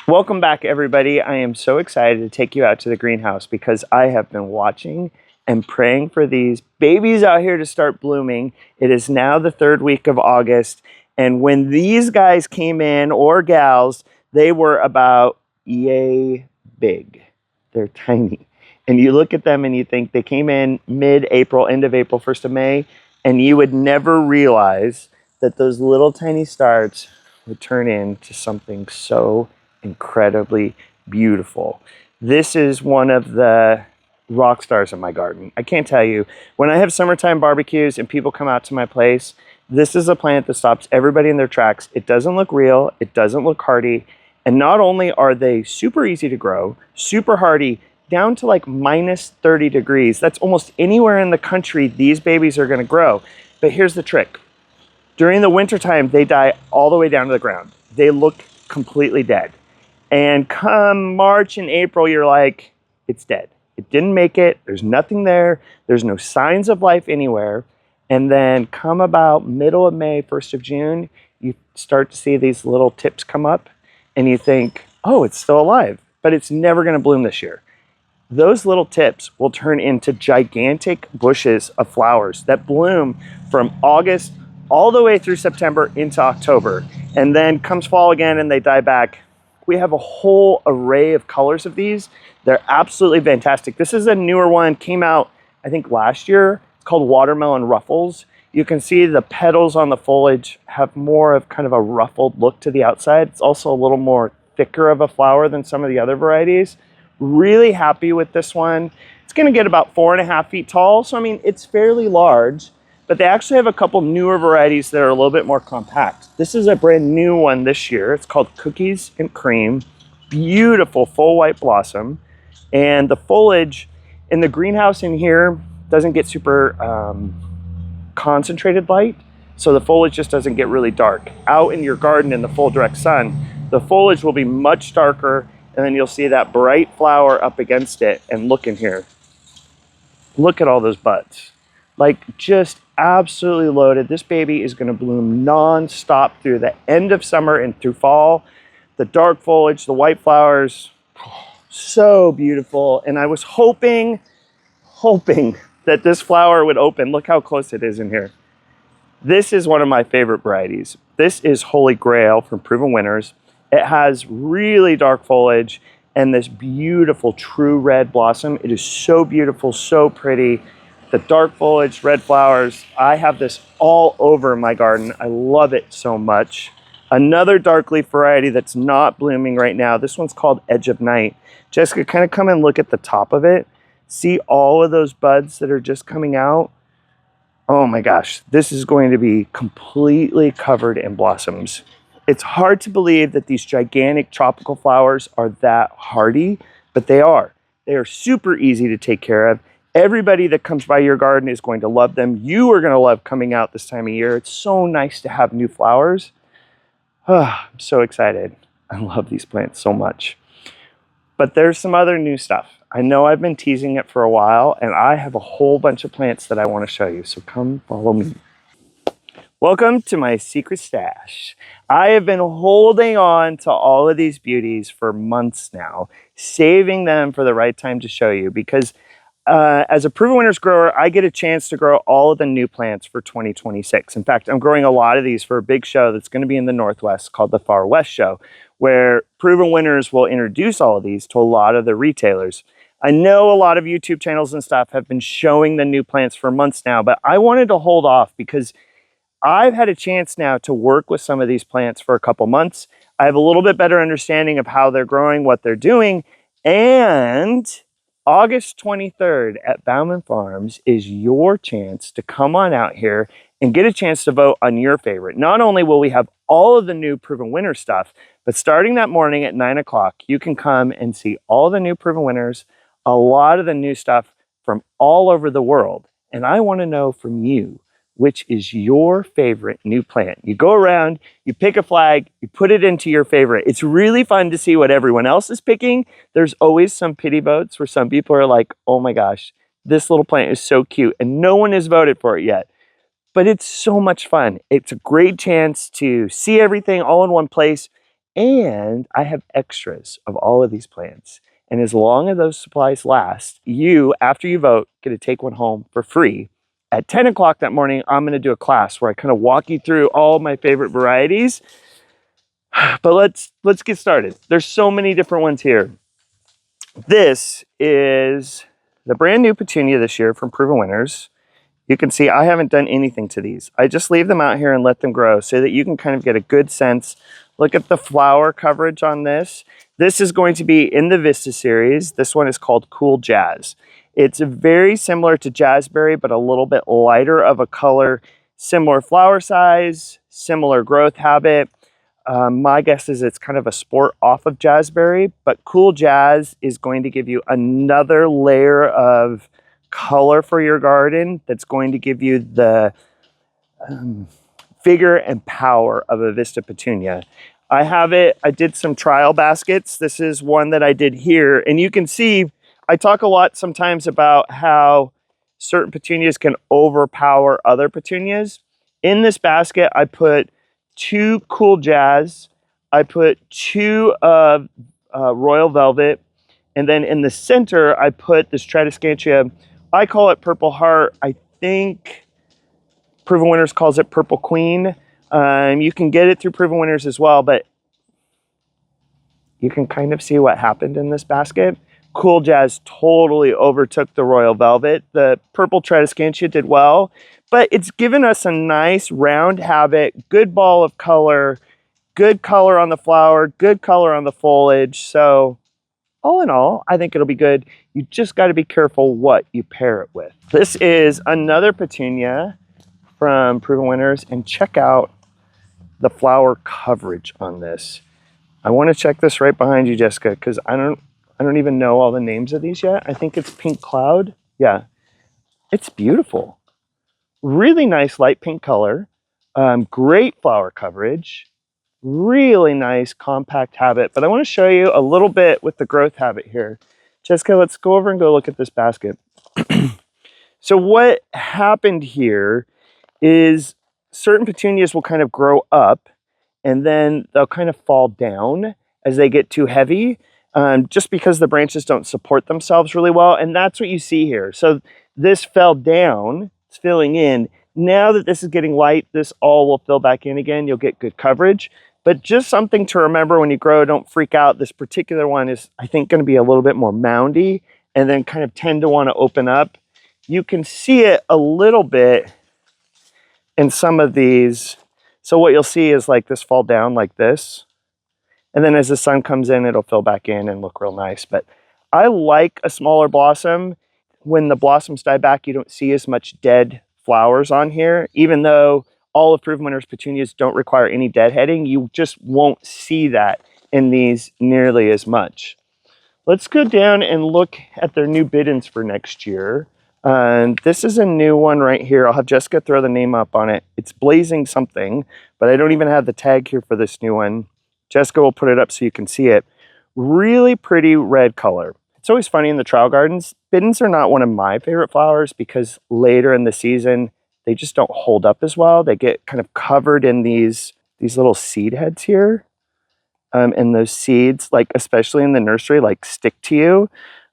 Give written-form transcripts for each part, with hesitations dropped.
Welcome back, everybody. I am so excited to take you out to the greenhouse because I have been watching and praying for these babies out here to start blooming. It is now the third week of August, and when these guys came in, or gals, they were about yay big. They're tiny. And you look at them and you think they came in mid-April, end of April, 1st of May, and you would never realize that those little tiny starts would turn into something so incredibly beautiful. This is one of the rock stars in my garden. I can't tell you, when I have summertime barbecues and people come out to my place, this is a plant that stops everybody in their tracks. It doesn't look real, it doesn't look hardy, and not only are they super easy to grow, super hardy, down to like minus 30 degrees. That's almost anywhere in the country these babies are going to grow. But here's the trick. During the wintertime, they die all the way down to the ground. They look completely dead. And come March and April, you're like, it's dead. It didn't make it. There's nothing there. There's no signs of life anywhere. And then come about middle of May, 1st of June, you start to see these little tips come up and you think, oh, it's still alive, but it's never going to bloom this year. Those little tips will turn into gigantic bushes of flowers that bloom from August all the way through September into October. And then comes fall again and they die back. We have a whole array of colors of these. They're absolutely fantastic. This is a newer one, came out, I think last year. It's called Watermelon Ruffles. You can see the petals on the foliage have more of kind of a ruffled look to the outside. It's also a little more thicker of a flower than some of the other varieties. Really happy with this one. It's gonna get about 4.5 feet tall. So I mean, it's fairly large, but they actually have a couple newer varieties that are a little bit more compact. This is a brand new one this year. It's called Cookies and Cream. Beautiful full white blossom. And the foliage in the greenhouse in here doesn't get super concentrated light. So the foliage just doesn't get really dark. Out in your garden in the full direct sun, the foliage will be much darker, and then you'll see that bright flower up against it. And look in here. Look at all those buds. Like, just absolutely loaded. This baby is going to bloom non-stop through the end of summer and through fall. The dark foliage, the white flowers, so beautiful. And I was hoping that this flower would open. Look how close it is in here. This is one of my favorite varieties. This is Holy Grail from Proven Winners. It has really dark foliage and this beautiful true red blossom. It is so beautiful, so pretty. The dark foliage, red flowers. I have this all over my garden. I love it so much. Another dark leaf variety that's not blooming right now. This one's called Edge of Night. Jessica, kind of come and look at the top of it. See all of those buds that are just coming out? Oh my gosh, this is going to be completely covered in blossoms. It's hard to believe that these gigantic tropical flowers are that hardy, but they are. They are super easy to take care of. Everybody that comes by your garden is going to love them. You are going to love coming out this time of year. It's so nice to have new flowers. Oh, I'm so excited. I love these plants so much. But there's some other new stuff. I know I've been teasing it for a while, and I have a whole bunch of plants that I want to show you. So come follow me. Welcome to my secret stash. I have been holding on to all of these beauties for months now, saving them for the right time to show you because as a Proven Winners grower, I get a chance to grow all of the new plants for 2026. In fact, I'm growing a lot of these for a big show that's going to be in the Northwest called the Far West Show, where Proven Winners will introduce all of these to a lot of the retailers. I know a lot of YouTube channels and stuff have been showing the new plants for months now, but I wanted to hold off because I've had a chance now to work with some of these plants for a couple months. I have a little bit better understanding of how they're growing, what they're doing, and August 23rd at Bauman Farms is your chance to come on out here and get a chance to vote on your favorite. Not only will we have all of the new Proven Winner stuff, but starting that morning at 9 o'clock, you can come and see all the new Proven Winners, a lot of the new stuff from all over the world. And I want to know from you, which is your favorite new plant. You go around, you pick a flag, you put it into your favorite. It's really fun to see what everyone else is picking. There's always some pity votes where some people are like, oh my gosh, this little plant is so cute and no one has voted for it yet. But it's so much fun. It's a great chance to see everything all in one place And I have extras of all of these plants. And as long as those supplies last, you, after you vote, get to take one home for free. At 10 o'clock that morning, I'm going to do a class where I kind of walk you through all my favorite varieties. But let's get started. There's so many different ones here. This is the brand new petunia this year from Proven Winners. You can see I haven't done anything to these. I just leave them out here and let them grow so that you can kind of get a good sense. Look at the flower coverage on this. This is going to be in the Vista series. This one is called Cool Jazz. It's very similar to Jazzberry, but a little bit lighter of a color, similar flower size, similar growth habit. My guess is it's kind of a sport off of Jazzberry, but Cool Jazz is going to give you another layer of color for your garden that's going to give you the vigor and power of a Vista petunia. I did some trial baskets. This is one that I did here, and you can see I talk a lot sometimes about how certain petunias can overpower other petunias. In this basket, I put 2 Cool Jazz, I put 2 Royal Velvet, and then in the center, I put this Tradescantia. I call it Purple Heart. I think Proven Winners calls it Purple Queen. You can get it through Proven Winners as well, but you can kind of see what happened in this basket. Cool Jazz totally overtook the Royal Velvet. The Purple Tradescantia did well, but it's given us a nice round habit, good ball of color, good color on the flower, good color on the foliage. So all in all, I think it'll be good. You just got to be careful what you pair it with. This is another petunia from Proven Winners, and check out the flower coverage on this. I want to check this right behind you, Jessica, because I don't even know all the names of these yet. I think it's Pink Cloud. Yeah, it's beautiful. Really nice light pink color. Great flower coverage. Really nice compact habit. But I want to show you a little bit with the growth habit here. Jessica, let's go over and go look at this basket. So what happened here is certain petunias will kind of grow up and then they'll kind of fall down as they get too heavy, just because the branches don't support themselves really well. And that's what you see here. So this fell down, it's filling in. Now that this is getting light, this all will fill back in again. You'll get good coverage. But just something to remember when you grow, don't freak out. This particular one is, I think, going to be a little bit more moundy and then kind of tend to want to open up. You can see it a little bit in some of these. So what you'll see is like this fall down like this. And then as the sun comes in, it'll fill back in and look real nice. But I like a smaller blossom. When the blossoms die back, you don't see as much dead flowers on here. Even though all of Proven Winners petunias don't require any deadheading, you just won't see that in these nearly as much. Let's go down and look at their new bid-ins for next year. This is a new one right here. I'll have Jessica throw the name up on it. It's Blazing something, but I don't even have the tag here for this new one. Jessica will put it up so you can see it. Really pretty red color. It's always funny in the trial gardens. Bid-ins are not one of my favorite flowers because later in the season, they just don't hold up as well. They get kind of covered in these little seed heads here. And those seeds, like especially in the nursery, like stick to you.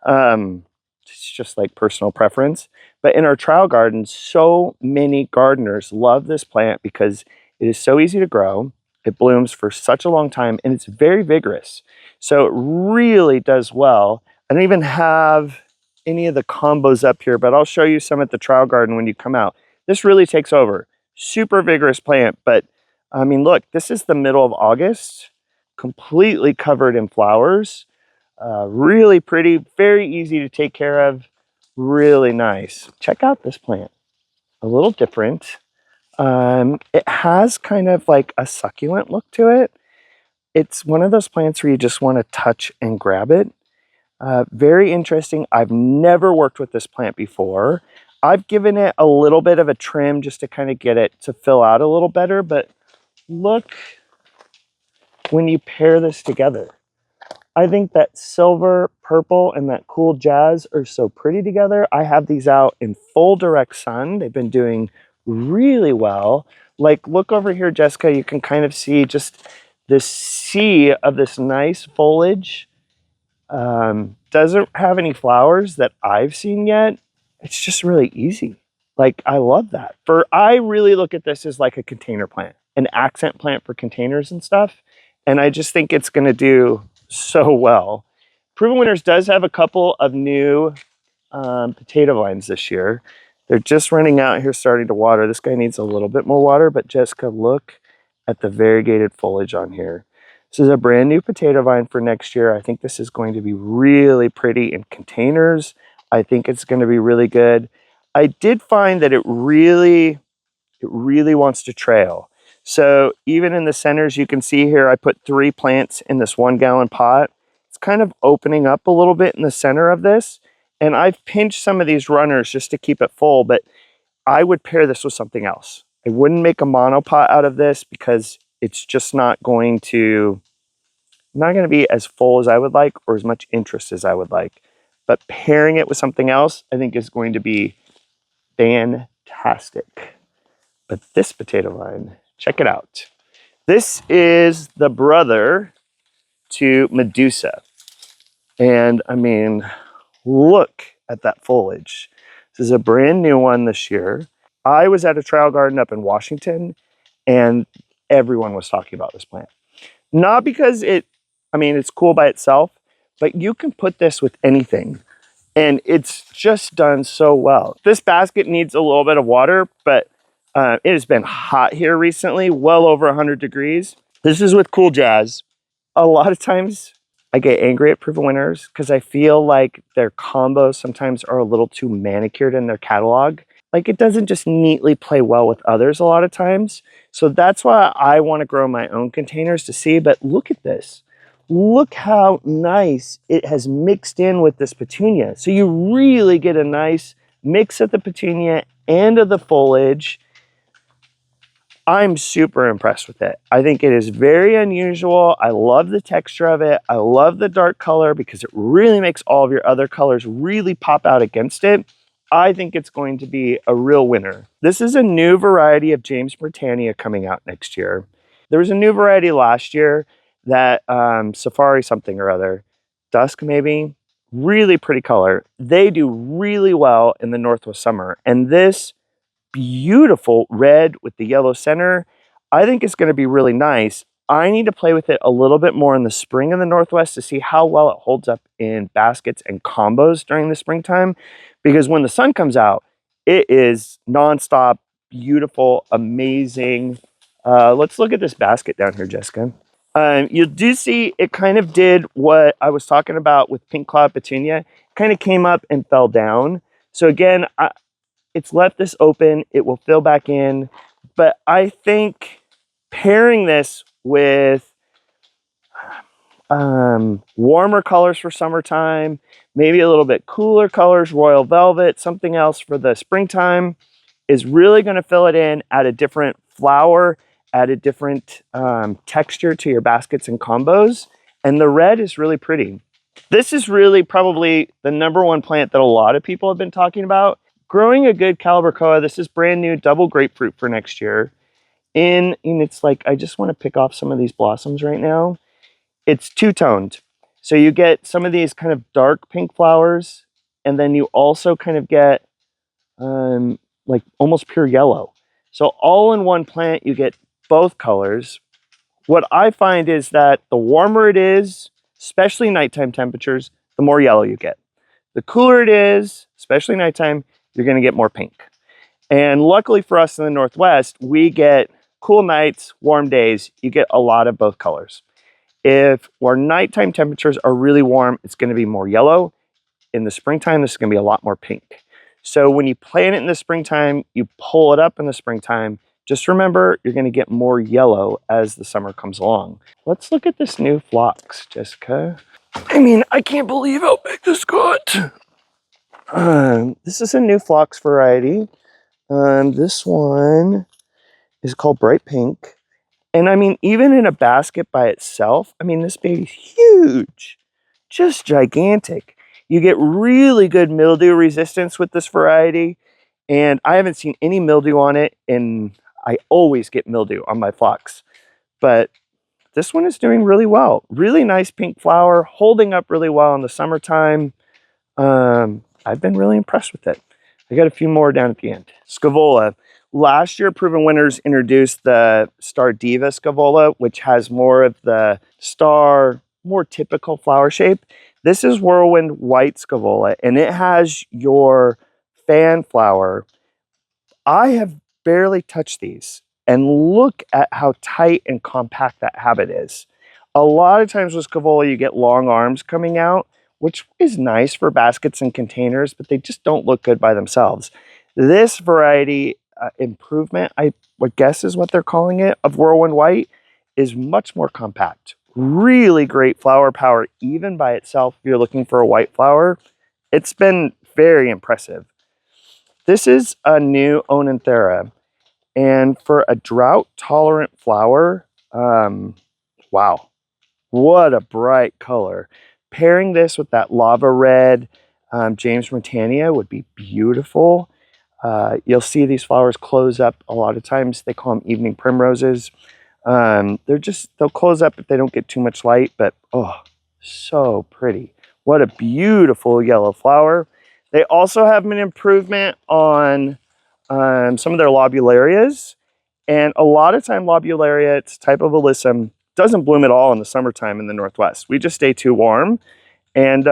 It's just like personal preference. But in our trial gardens, so many gardeners love this plant because it is so easy to grow. It blooms for such a long time and it's very vigorous. So it really does well. I don't even have any of the combos up here, but I'll show you some at the trial garden when you come out. This really takes over. Super vigorous plant, but I mean, look, this is the middle of August, completely covered in flowers. Really pretty, very easy to take care of, really nice. Check out this plant, a little different. It has kind of like a succulent look to it. It's one of those plants where you just want to touch and grab it. Very interesting. I've never worked with this plant before. I've given it a little bit of a trim just to kind of get it to fill out a little better, but look when you pair this together. I think that silver, purple, and that Cool Jazz are so pretty together. I have these out in full direct sun. They've been doing really well. Like, look over here, Jessica, you can kind of see just this sea of this nice foliage. Doesn't have any flowers that I've seen yet. It's just really easy. Like, I love that. I really look at this as like a container plant, an accent plant for containers and stuff. And I just think it's going to do so well. Proven Winners does have a couple of new potato vines this year. They're just running out here, starting to water. This guy needs a little bit more water, but Jessica, look at the variegated foliage on here. This is a brand new potato vine for next year. I think this is going to be really pretty in containers. I think it's going to be really good. I did find that it really wants to trail. So even in the centers, you can see here, I put 3 plants in this 1-gallon pot. It's kind of opening up a little bit in the center of this. And I've pinched some of these runners just to keep it full, but I would pair this with something else. I wouldn't make a monopot out of this because it's just not going to be as full as I would like or as much interest as I would like. But pairing it with something else, I think is going to be fantastic. But this potato vine, check it out. This is the brother to Medusa. And I mean, look at that foliage. This is a brand new one this year. I was at a trial garden up in Washington and everyone was talking about this plant. Not because it's cool by itself, but you can put this with anything and it's just done so well. This basket needs a little bit of water, but it has been hot here recently, well over 100 degrees. This is with Cool Jazz. A lot of times I get angry at Proven Winners because I feel like their combos sometimes are a little too manicured in their catalog. Like, it doesn't just neatly play well with others a lot of times. So that's why I want to grow my own containers to see. But look at this. Look how nice it has mixed in with this petunia. So you really get a nice mix of the petunia and of the foliage. I'm super impressed with it. I think it is very unusual. I love the texture of it. I love the dark color because it really makes all of your other colors really pop out against it. I think it's going to be a real winner. This is a new variety of James Britannia coming out next year. There was a new variety last year that Safari something or other, Dusk maybe, really pretty color. They do really well in the Northwest summer. And this beautiful red with the yellow center, I think it's going to be really nice. I need to play with it a little bit more in the spring in the Northwest to see how well it holds up in baskets and combos during the springtime, because when the sun comes out, it is nonstop, beautiful, amazing. Let's look at this basket down here, Jessica. You do see it kind of did what I was talking about with Pink Cloud Petunia. It kind of came up and fell down. So again, it's left this open. It will fill back in. But I think pairing this with warmer colors for summertime, maybe a little bit cooler colors, royal velvet, something else for the springtime, is really going to fill it in, add a different flower, add a different texture to your baskets and combos. And the red is really pretty. This is really probably the #1 plant that a lot of people have been talking about. Growing a good Calibrachoa. This is brand new double grapefruit for next year. And it's like, I just want to pick off some of these blossoms right now. It's two-toned. So you get some of these kind of dark pink flowers, and then you also kind of get like almost pure yellow. So all in one plant, you get both colors. What I find is that the warmer it is, especially nighttime temperatures, the more yellow you get. The cooler it is, especially nighttime, you're going to get more pink. And luckily for us in the Northwest, we get cool nights, warm days. You get a lot of both colors. If our nighttime temperatures are really warm, it's going to be more yellow. In the springtime, this is going to be a lot more pink. So when you plant it in the springtime, you pull it up in the springtime, just remember you're going to get more yellow as the summer comes along. Let's look at this new phlox, Jessica. I mean, I can't believe how big this got. This is a new phlox variety. This one is called Bright Pink. And I mean, even in a basket by itself, I mean, this baby's huge, just gigantic. You get really good mildew resistance with this variety. And I haven't seen any mildew on it, and I always get mildew on my phlox. But this one is doing really well. Really nice pink flower, holding up really well in the summertime. I've been really impressed with it. I got a few more down at the end. Scaevola. Last year, Proven Winners introduced the Star Diva Scaevola, which has more of the star, more typical flower shape. This is Whirlwind White Scaevola, and it has your fan flower. I have barely touched these, and look at how tight and compact that habit is. A lot of times with Scaevola, you get long arms coming out, which is nice for baskets and containers, but they just don't look good by themselves. This variety improvement, I would guess is what they're calling it, of Whirlwind White, is much more compact. Really great flower power, even by itself. If you're looking for a white flower, it's been very impressive. This is a new Onanthera, and for a drought-tolerant flower, wow, what a bright color. Pairing this with that lava red James Montania would be beautiful. You'll see these flowers close up a lot of times. They call them evening primroses. They'll close up if they don't get too much light, but oh, so pretty. What a beautiful yellow flower. They also have an improvement on some of their lobularias. And a lot of time lobularia, it's a type of alyssum, doesn't bloom at all in the summertime in the Northwest. We just stay too warm, and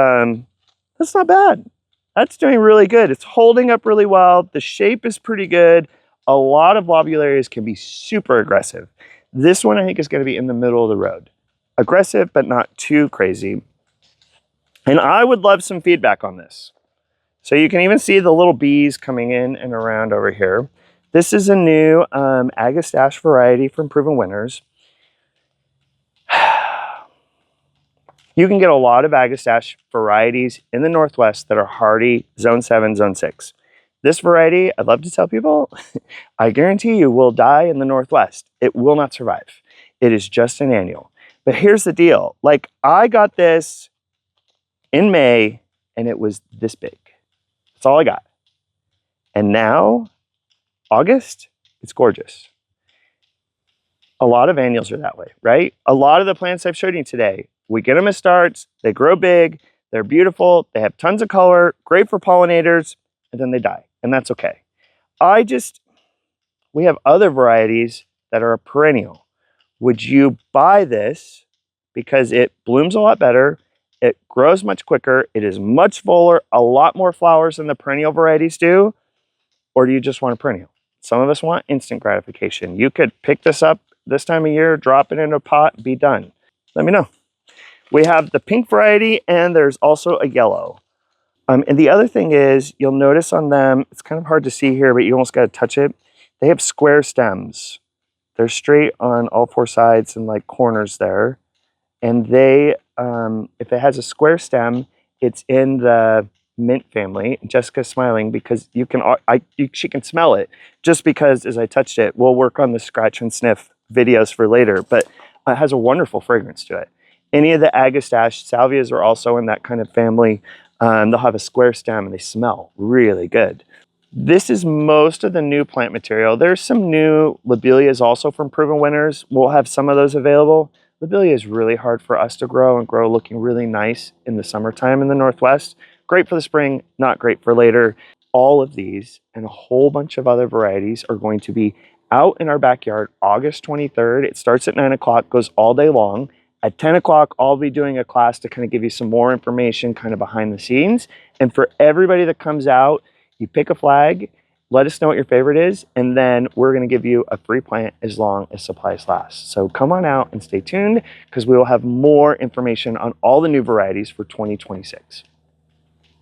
that's not bad. That's doing really good. It's holding up really well. The shape is pretty good. A lot of lobularias can be super aggressive. This one I think is going to be in the middle of the road. Aggressive, but not too crazy. And I would love some feedback on this. So you can even see the little bees coming in and around over here. This is a new Agastache variety from Proven Winners. You can get a lot of Agastache varieties in the Northwest that are hardy, zone 7, zone 6. This variety, I'd love to tell people, I guarantee you will die in the Northwest. It will not survive. It is just an annual. But here's the deal. Like, I got this in May, and it was this big. That's all I got. And now, August, it's gorgeous. A lot of annuals are that way, right? A lot of the plants I've showed you today, we get them as starts, they grow big, they're beautiful, they have tons of color, great for pollinators, and then they die, and that's okay. We have other varieties that are a perennial. Would you buy this because it blooms a lot better, it grows much quicker, it is much fuller, a lot more flowers than the perennial varieties do, or do you just want a perennial? Some of us want instant gratification. You could pick this up this time of year, drop it in a pot, be done. Let me know. We have the pink variety, and there's also a yellow. And the other thing is, you'll notice on them, it's kind of hard to see here, but you almost got to touch it. They have square stems. They're straight on all four sides and like corners there. And they, if it has a square stem, it's in the mint family. Jessica's smiling because she can smell it just because as I touched it. We'll work on the scratch and sniff videos for later, but it has a wonderful fragrance to it. Any of the Agastache salvias are also in that kind of family. They'll have a square stem and they smell really good. This is most of the new plant material. There's some new lobelias also from Proven Winners. We'll have some of those available. Lobelia is really hard for us to grow and grow looking really nice in the summertime in the Northwest. Great for the spring, not great for later. All of these and a whole bunch of other varieties are going to be out in our backyard August 23rd. It starts at 9 o'clock, goes all day long. At 10 o'clock, I'll be doing a class to kind of give you some more information kind of behind the scenes. And for everybody that comes out, you pick a flag, let us know what your favorite is, and then we're going to give you a free plant as long as supplies last. So come on out and stay tuned because we will have more information on all the new varieties for 2026.